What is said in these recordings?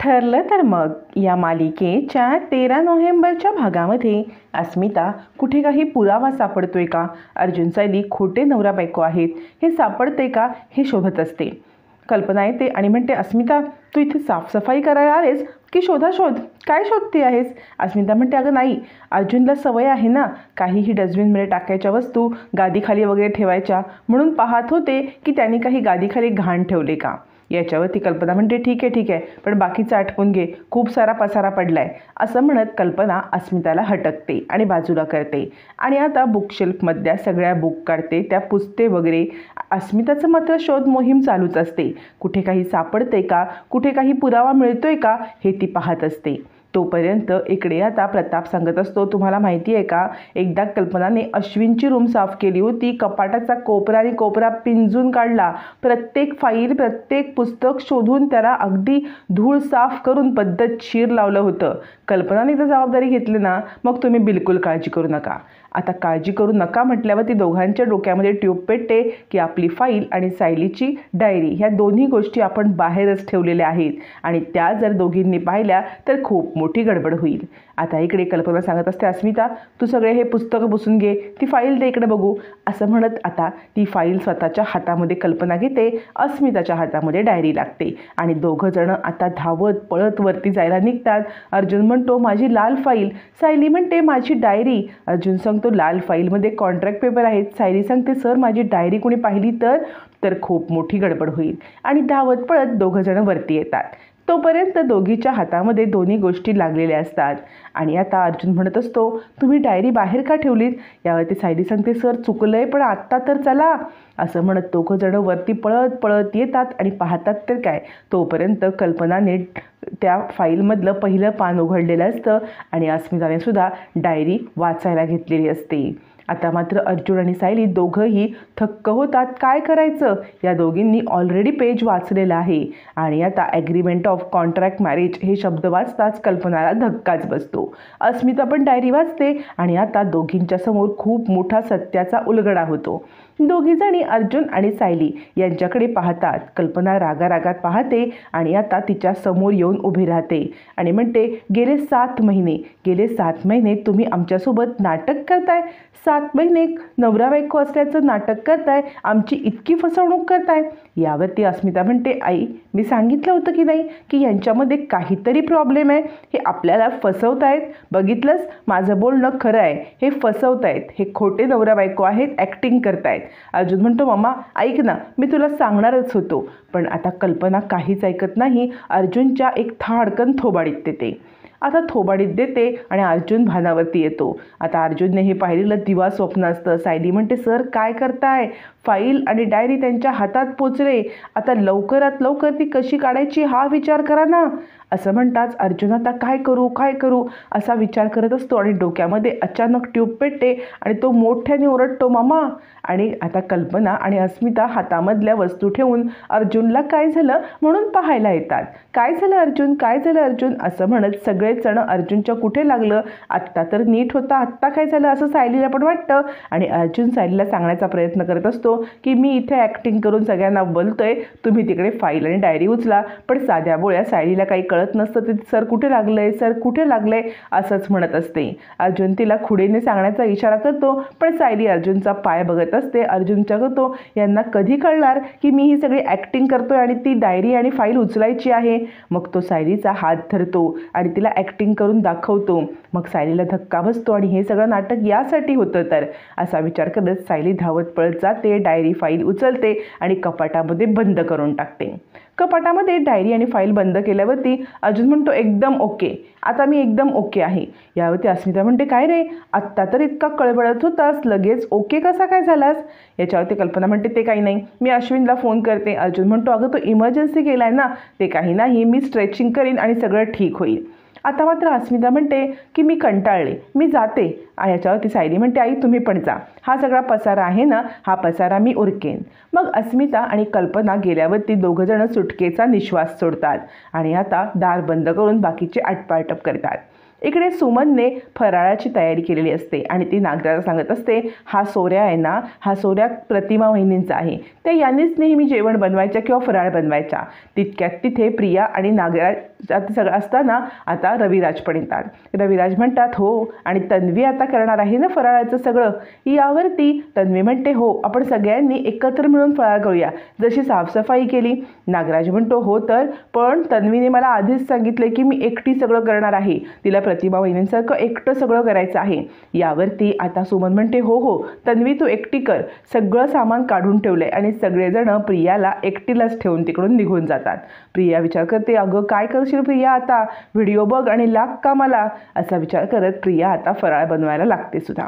ठरलं तर मग या मालिकेच्या 13 नोव्हेंबरच्या भागामध्ये अस्मिता कुठे काही पुरावा सापडतोय का, अर्जुन सायली खोटे नवरा बायको आहेत हे सापडते का हे शोधत असते. कल्पना येते आणि म्हणते, अस्मिता तू इथे साफसफाई करायला आलेस की शोधाशोध काय शोधते आहेस? अस्मिता म्हणते, अगं नाही, अर्जुनला सवय आहे ना काहीही डस्टबिनमध्ये टाकायच्या वस्तू गादीखाली वगैरे ठेवायच्या, म्हणून पाहत होते की त्यांनी काही गादीखाली घाण ठेवले का. याच्यावरती कल्पना म्हणते, ठीक आहे, पण बाकीचं आटपून घे, खूप सारा पसारा पडलाय. असं म्हणत कल्पना अस्मिताला हटकते आणि बाजूला करते आणि आता बुकशेल्फमधल्या सगळ्या बुक काढते, त्या पुसते वगैरे. अस्मिताचं मात्र शोध मोहीम चालूच असते. कुठे काही सापडते का, कुठे काही पुरावा मिळतोय का हे ती पाहत असते. तोपर्यंत इकडे आता प्रताप सांगत असतो, तुम्हाला माहिती आहे का, एकदा कल्पनाने अश्विनची रूम साफ केली होती. कपाटाचा कोपरा आणि कोपरा पिंजून काढला, प्रत्येक फाईल प्रत्येक पुस्तक शोधून त्याला अगदी धूळ साफ करून पद्धतशीर लावलं होतं. कल्पनाने जर जबाबदारी घेतली ना, मग तुम्ही बिलकुल काळजी करू नका. आता काळजी करू नका म्हटल्यावर ती दोघांच्या डोक्यामध्ये ट्यूब पेटते की आपली फाईल आणि सायलीची डायरी ह्या दोन्ही गोष्टी आपण बाहेरच ठेवलेल्या आहेत आणि त्या जर दोघींनी पाहिल्या तर खूप मोठी गडबड होईल. आता इकडे कल्पना सांगत असते, अस्मिता तू सगळे हे पुस्तकं पुसून घे, ती फाईल दे इकडे बघू. असं म्हणत आता ती फाईल स्वतःच्या हातामध्ये कल्पना घेते, अस्मिताच्या हातामध्ये डायरी लागते आणि दोघं जण आता धावत पळत वरती जायला निघतात. अर्जुन म्हणतो, माझी लाल फाईल. सायली म्हणते, माझी डायरी. अर्जुन सांगतो, लाल फाईलमध्ये कॉन्ट्रॅक्ट पेपर आहेत. सायली सांगते, सर माझी डायरी कोणी पाहिली तर खूप मोठी गडबड होईल. आणि धावत पळत दोघं जण वरती येतात. तोपर्यंत दोघीच्या हातामध्ये दोन्ही गोष्टी लागलेल्या असतात आणि आता अर्जुन म्हणत असतो, तुम्ही डायरी बाहेर का ठेवलीत? यावरती सायली सांगते, सर चुकलंय पण आत्ता तर चला. असं म्हणत दोघं जण वरती पळत पळत येतात आणि पाहतात तर काय, तोपर्यंत कल्पनाने त्या फाईलमधलं पहिलं पान उघडलेलं असतं आणि अस्मिताने सुद्धा डायरी वाचायला घेतलेली असते. आता मात्र अर्जुन आणि सायली दोघंही थक्क होतात. काय करायचं, या दोघींनी ऑलरेडी पेज वाचलेलं आहे आणि आता ॲग्रीमेंट ऑफ कॉन्ट्रॅक्ट मॅरेज हे शब्द वाचताच कल्पनाला धक्काच बसतो. अस्मिता पण डायरी वाचते आणि आता दोघींच्या समोर खूप मोठा सत्याचा उलगडा होतो. दोघीजणी अर्जुन आणि सायली यांच्याकडे पाहतात. कल्पना रागारागात पाहते आणि आता तिच्या समोर येऊन उभी राहते आणि म्हणते, गेले 7 महिने तुम्ही आमच्यासोबत नाटक करताय. 7 महिने नवरा बायको असल्याचं नाटक करताय, आमची इतकी फसवणूक करताय. यावरती अस्मिता म्हणते, आई मी सांगितलं होतं की नाही की यांच्यामध्ये काहीतरी प्रॉब्लेम आहे, हे आपल्याला फसवतायत. बघितलंस, माझं बोलणं खरं आहे, हे फसवतायत, हे खोटे नवरा बायको आहेत, ॲक्टिंग करतायत. अर्जुन म्हणतो, मम्मा ऐक ना, मी तुला सांगणारच होतो. पण आता कल्पना काहीच ऐकत नाही. अर्जुनच्या एक थाडकन थोबाडीत देते. आता थोबाडीत देते आणि अर्जुन भानावरती येतो. आता अर्जुनने हे पाहिलेलं दिवा स्वप्न असतं. सायली म्हणते, सर काय करताय? फाईल आणि डायरी त्यांच्या हातात पोचले, आता लवकरात लवकर ती कशी काढायची हा विचार करा ना. असं म्हणताच अर्जुन आता काय करू असा विचार करत असतो आणि डोक्यामध्ये अचानक ट्यूब पेटते आणि तो मोठ्याने ओरडतो, मामा. आणि आता कल्पना आणि अस्मिता हातामधल्या वस्तू ठेवून अर्जुनला काय झालं म्हणून पाहायला येतात. काय झालं अर्जुन असं म्हणत सगळेच जण अर्जुनच्या कुठे लागलं, आत्ता तर नीट होता, आत्ता काय झालं असं सायलीला पण वाटतं. आणि अर्जुन सायलीला सांगण्याचा प्रयत्न करत असतो की मी इथे ॲक्टिंग करून सगळ्यांना बोलतोय, तुम्ही तिकडे फाईल आणि डायरी उचला. पण साध्या बोळ्या सायलीला काही कळत नसतं, ते सर कुठे लागलंय असंच म्हणत असते. अर्जुन तिला खुडीने सांगण्याचा इशारा करतो, पण सायली अर्जुनचा पाय बघत असते. अर्जुन करतो, यांना कधी कळणार की मी ही सगळी ॲक्टिंग करतोय आणि ती डायरी आणि फाईल उचलायची आहे. मग तो सायलीचा हात धरतो आणि तिला ॲक्टिंग करून दाखवतो. मग सायलीला धक्का बसतो आणि हे सगळं नाटक यासाठी होतं तर असा विचार करत सायली धावत पळत जाते, डायरी फाईल उचलते आणि कपाटामध्ये बंद करून टाकते. कपाटामध्ये डायरी आणि फाईल बंद केल्यावरती अर्जुन म्हणतो, एकदम ओके, आता मी एकदम ओके आहे. यावरती अस्मिता म्हणते, काय रे, आत्ता तर इतका कळवळत होतास, लगेच ओके कसा काय झालास? याच्यावरती कल्पना म्हणते, ते काही नाही, मी अश्विनला फोन करते. अर्जुन म्हणतो, अगं तो इमर्जन्सी केलाय ना, ते काही नाही, मी स्ट्रेचिंग करीन आणि सगळं ठीक होईल. आता मात्र अस्मिता म्हणते की मी कंटाळले, मी जाते. याच्यावरती सायली म्हणते, आई तुम्ही पण जा, हा सगळा पसारा आहे ना, हा पसारा मी उरकेन. मग अस्मिता आणि कल्पना गेल्यावरती दोघंजणं सुटकेचा निश्वास सोडतात आणि आता दार बंद करून बाकीचे आटपाटप करतात. इकडे सुमनने फराळाची तयारी केलेली असते आणि ती नागराला सांगत असते, हा सोऱ्या आहे ना, हा सोऱ्या प्रतिमा वहिनींचा आहे, त्या यांनीच नेहमी जेवण बनवायच्या किंवा फराळ बनवायच्या. तितक्यात तिथे प्रिया आणि नागरा सगळं असताना आता रविराज पण येतात. रविराज म्हणतात हो, आणि तन्वी आता करणार आहे ना फराळाचं सगळं. यावरती तन्वी म्हणते हो, आपण सगळ्यांनी एकत्र मिळून फराळ करूया, जशी साफसफाई केली. नागराज म्हणतो हो तर, पण तन्वीने मला आधीच सांगितले की मी एकटी सगळं करणार आहे, तिला प्रतिभा वहिनींसारखं एकटं सगळं करायचं आहे. यावरती आता सुमन म्हणते हो हो तन्वी, तू एकटी कर. सगळं सामान काढून ठेवलंय आणि सगळेजण प्रियाला एकटीलाच ठेवून तिकडून निघून जातात. प्रिया विचार करते, अगं काय करशील प्रिया आता, व्हिडिओ बघ आणि लाग का मला, असा विचार करत प्रिया आता फराळ बनवायला लागते सुद्धा.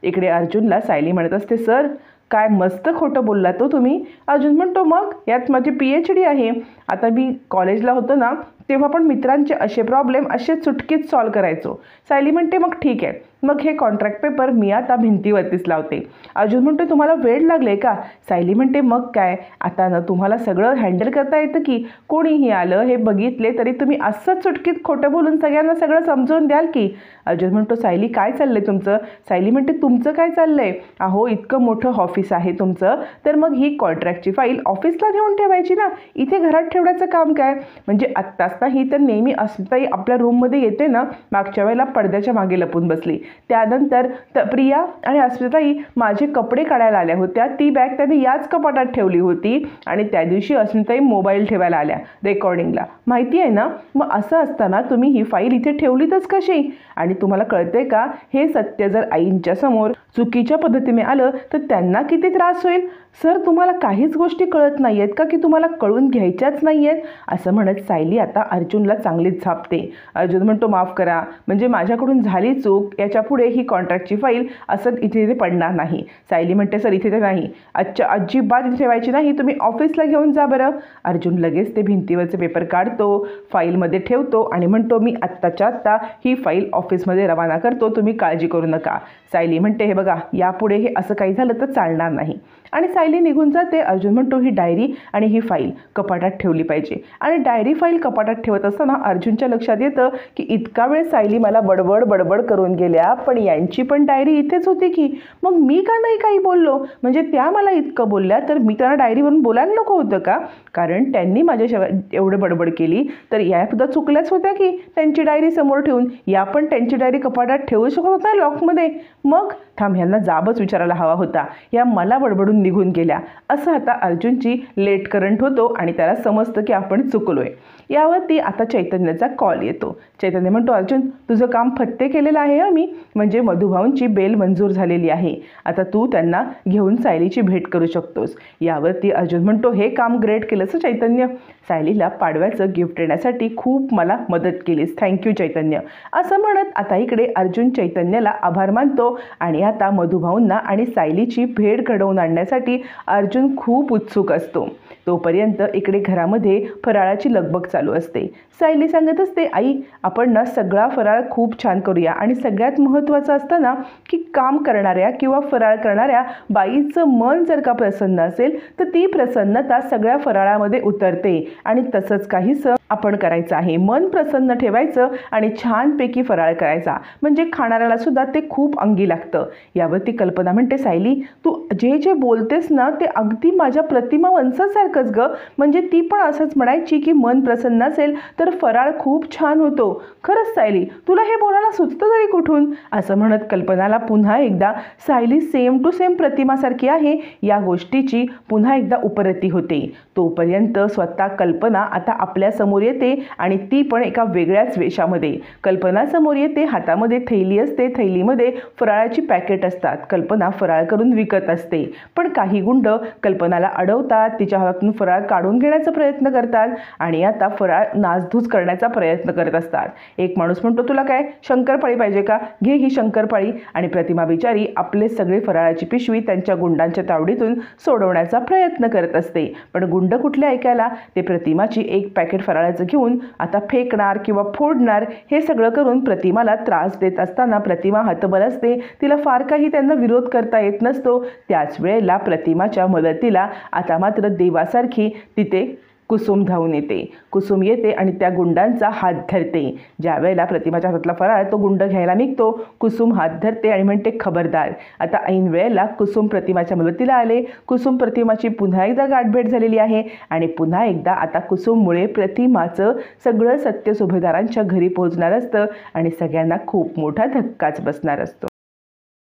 इकडे अर्जुनला सायली म्हणत असते, सर काय मस्त खोटं बोललात तो तुम्ही. अर्जुन म्हणतो मग यात माझी PhD आहे. आता मी कॉलेजला होतो ना तेव्हा पण मित्रांचे असे प्रॉब्लेम असे चुटकीत सॉल्व करायचो. सायली म्हणते मग ठीक आहे, मग हे कॉन्ट्रॅक्ट पेपर मी आता भिंतीवरतीच लावते. अर्जुन म्हणतो तुम्हाला वेळ लागले का. सायली म्हणते मग काय, आता ना तुम्हाला सगळं हँडल करता येतं की, कोणीही आलं हे बघितले तरी तुम्ही असंच चुटकीत खोटं बोलून सगळ्यांना सगळं समजवून द्याल की. अर्जुन म्हणतो सायली काय चाललंय तुमचं. सायली म्हणते तुमचं काय चाललंय. अहो इतकं मोठं ऑफिस आहे तुमचं, तर मग ही कॉन्ट्रॅक्टची फाईल ऑफिसला घेऊन ठेवायची ना, इथे घरात ठेवण्याचं काम काय. म्हणजे आत्ताच नाही तर नेहमी अस्मिताई आपल्या रूममध्ये येते ना, मागच्या वेळेला पडद्याच्या मागे लपून बसली. त्यानंतर प्रिया आणि अस्मिताई माझे कपडे काढायला आल्या होत्या, ती बॅग त्यांनी याच कपाटात ठेवली होती. आणि त्या दिवशी अस्मिताई मोबाईल ठेवायला आल्या रेकॉर्डिंगला, माहिती आहे ना. मग असं असताना तुम्ही ही फाईल इथे ठेवलीतच कशी. आणि तुम्हाला कळते का, हे सत्य जर आईंच्या समोर चुकीच्या पद्धतीने आलं तर त्यांना किती त्रास होईल. सर तुम्हाला काहीच गोष्टी कळत नाही आहेत का, की तुम्हाला कळून घ्यायच्याच नाही आहेत, असं म्हणत सायली आता अर्जुनला चांगलीच झापते. अर्जुन म्हणतो माफ करा, म्हणजे माझ्याकडून झाली चूक, याच्या पुढे ही कॉन्ट्रॅक्टची फाईल असं इथे पडणार नाही. सायली म्हणते सर इथे तर नाही, अजिबात इथे ठेवायची नाही, तुम्ही ऑफिसला घेऊन जा बरं. अर्जुन लगेच ते भिंतीवरचे पेपर काढतो, फाईलमध्ये ठेवतो आणि म्हणतो मी आत्ताच्या आत्ता ही फाईल ऑफिसमध्ये रवाना करतो, तुम्ही काळजी करू नका. सायली म्हणते हे बघा, यापुढे हे असं काही झालं तर चालणार नाही. आणि सायली निघून जाते. अर्जुन म्हणतो ही डायरी आणि ही फाईल कपाटात ठेवली पाहिजे. आणि डायरी फाईल कपाटात ठेवत असताना अर्जुनच्या लक्षात येतं की इतका वेळ सायली मला बडबड करून गेल्या, पण यांची पण डायरी इथेच होती की, मग मी का नाही काही बोललो. म्हणजे त्या मला इतकं बोलल्या तर मी त्यांना डायरीवरून बोलायला नको होतं का. कारण त्यांनी माझ्या एवढं बडबड केली तर या सुद्धा चुकल्याच होत्या की, त्यांची डायरी समोर ठेवून या पण त्यांची डायरी कपाटात ठेवू शकत होता लॉकमध्ये. मग थांब, ह्यांना जाबच विचारायला हवा होता, या मला बडबडून निघून गेल्या. असं आता अर्जुनची लेट करंट होतो आणि त्याला समजतं की आपण चुकलोय. यावरती आता चैतन्याचा कॉल येतो. चैतन्य म्हणतो अर्जुन तुझं काम फत्ते केलेलं आहे मी, म्हणजे मधुभाऊंची बेल मंजूर झालेली आहे, आता तू त्यांना घेऊन सायलीची भेट करू शकतोस. यावरती अर्जुन म्हणतो हे काम ग्रेट केलंस चैतन्य, सायलीला पाडव्याचं गिफ्ट देण्यासाठी खूप मला मदत केलीस, थँक्यू चैतन्य. असं म्हणत आता इकडे अर्जुन चैतन्याला आभार मानतो आणि आता मधुभाऊंना आणि सायलीची भेट घडवून आणण्यासाठी अर्जुन खूप उत्सुक असतो. तोपर्यंत इकडे घरामध्ये फराळाची लगबग चालू असते. सायली सांगत असते आई आपण ना सगळा फराळ खूप छान करूया, आणि सगळ्यात महत्त्वाचं असतं ना की काम करणाऱ्या किंवा फराळ करणाऱ्या बाईचं मन जर का प्रसन्न असेल तर ती प्रसन्नता सगळ्या फराळामध्ये उतरते. आणि तसंच काहीसं आपण करायचं आहे, मन प्रसन्न ठेवायचं आणि छानपैकी फराळ करायचा, म्हणजे खाणाऱ्याला सुद्धा ते खूप अंगी लागतं. यावरती कल्पना म्हणते सायली तू जे जे बोलतेस ना ते अगदी माझ्या प्रतिमा वंशासारखंच ग, म्हणजे ती पण असंच म्हणायची की मन प्रसन्न असेल तर फराळ खूप छान होतो. खरंच सायली तुला हे बोलायला सुचतं तरी कुठून. असं म्हणत कल्पनाला पुन्हा एकदा सायली सेम टू सेम प्रतिमासारखी आहे या गोष्टीची पुन्हा एकदा उपरती होते. तोपर्यंत स्वतः कल्पना आता आपल्या समोर येते आणि ती पण एका वेगळ्याच वेशामध्ये. कल्पना समोर येते, हातामध्ये थैली असते, थैलीमध्ये फराळाची पॅकेट असतात. कल्पना फराळ करून विकत असते, पण काही गुंड कल्पनाला अडवतात, तिच्या हातातून फराळ काढून घेण्याचा प्रयत्न करतात आणि आता फराळ नासधूस करण्याचा प्रयत्न करत असतात. एक माणूस म्हणतो तुला काय शंकरपाळी पाहिजे का, घे ही शंकरपाळी. आणि प्रतिमा बिचारी आपले सगळे फराळाची पिशवी त्यांच्या गुंडांच्या तावडीतून सोडवण्याचा प्रयत्न करत असते, पण गुंड कुठले ऐकायला. ते प्रतिमाची एक पॅकेट फराळाचं घेऊन आता फेकणार किंवा फोडणार हे सगळं करून प्रतिमाला त्रास देत असताना प्रतिमा हतबल असते, तिला फार काही त्यांना विरोध करता येत नसतो. त्याच वेळेला प्रतिमाच्या मदतीला आता मात्र देवासारखी तिथे कुसुम धावून येते. कुसुम येते आणि त्या गुंडांचा हात धरते. ज्या वेळेला प्रतिमाच्या हातातला फराळ तो गुंड घ्यायला निघतो, कुसुम हात धरते आणि म्हणते, खबरदार. आता ऐन वेळेला कुसुम प्रतिमाच्या मदतीला आले. कुसुम प्रतिमाची पुन्हा एकदा गाठभेट झालेली आहे आणि पुन्हा एकदा आता कुसुममुळे प्रतिमाचं सगळं सत्य सुभेदारांच्या घरी पोहोचणार असतं आणि सगळ्यांना खूप मोठा धक्काच बसणार असतो.